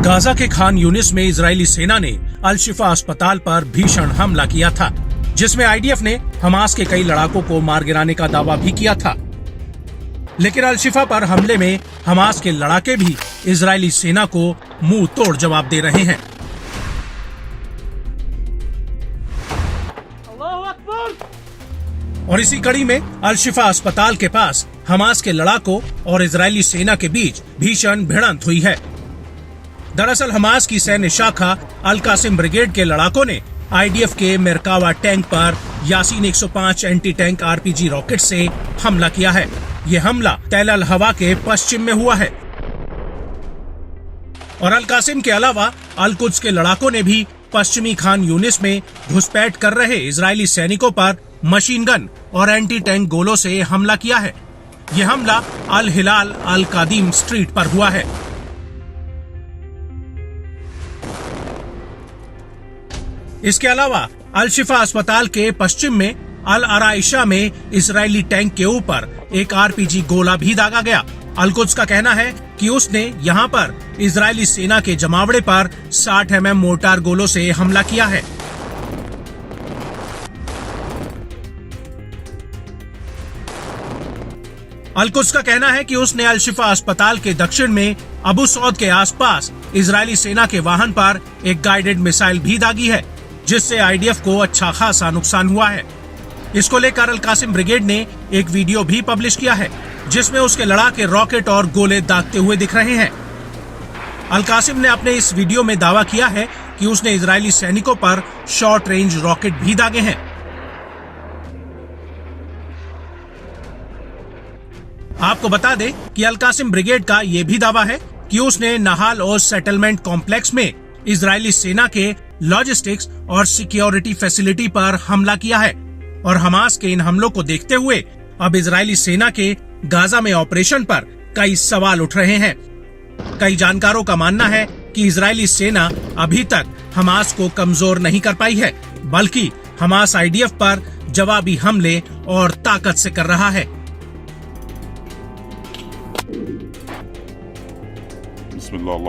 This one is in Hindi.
गाजा के खान यूनिस में इजरायली सेना ने अल शिफा अस्पताल पर भीषण हमला किया था, जिसमें आईडीएफ ने हमास के कई लड़ाकों को मार गिराने का दावा भी किया था। लेकिन अल शिफा पर हमले में हमास के लड़ाके भी इजरायली सेना को मुंह तोड़ जवाब दे रहे हैं। और इसी कड़ी में अल शिफा अस्पताल के पास हमास के लड़ाकों और इजरायली सेना के बीच भीषण भिड़ंत हुई है। दरअसल हमास की सैन्य शाखा अल कासिम ब्रिगेड के लड़ाकों ने आईडीएफ के मेरकावा टैंक पर Yasin 105 anti tank RPG rocket से हमला किया है। ये हमला तैल अल हवा के पश्चिम में हुआ है और अल कासिम के अलावा अल कुद्स के लड़ाकों ने भी पश्चिमी खान यूनिस में घुसपैठ कर रहे इजरायली सैनिकों पर मशीन गन और एंटी टैंक गोलों से हमला किया है। यह हमला अल हिलाल अल कादीम स्ट्रीट पर हुआ है। इसके अलावा अल शिफा अस्पताल के पश्चिम में अल अराइशा में इजरायली टैंक के ऊपर एक आरपीजी गोला भी दागा गया। अल कुद्स का कहना है कि उसने यहां पर इजरायली सेना के जमावड़े पर 60 mm मोर्टार गोलों से हमला किया है। अल कुद्स का कहना है कि उसने अल शिफा अस्पताल के दक्षिण में अबू सौद के आसपास इजरायली सेना के वाहन पर एक गाइडेड मिसाइल भी दागी है, जिससे आईडीएफ को अच्छा खासा नुकसान हुआ है। इसको लेकर अल कासिम ब्रिगेड ने एक वीडियो भी पब्लिश किया है, जिसमें उसके लड़ाके रॉकेट और गोले दागते हुए दिख रहे हैं। अल कासिम ने अपने इस वीडियो में दावा किया है कि उसने इजरायली सैनिकों पर शॉर्ट रेंज रॉकेट भी दागे हैं। आपको बता दें कि अल कासिम ब्रिगेड का यह भी दावा है कि उसने नहाल और सेटलमेंट कॉम्प्लेक्स में इजरायली सेना के लॉजिस्टिक्स और सिक्योरिटी फैसिलिटी पर हमला किया है और हमास के इन हमलों को देखते हुए अब इजरायली सेना के गाजा में ऑपरेशन पर कई सवाल उठ रहे हैं। कई जानकारों का मानना है कि इजरायली सेना अभी तक हमास को कमजोर नहीं कर पाई है, बल्कि हमास आईडीएफ पर जवाबी हमले और ताकत से कर रहा है। बिस्मिल्लाह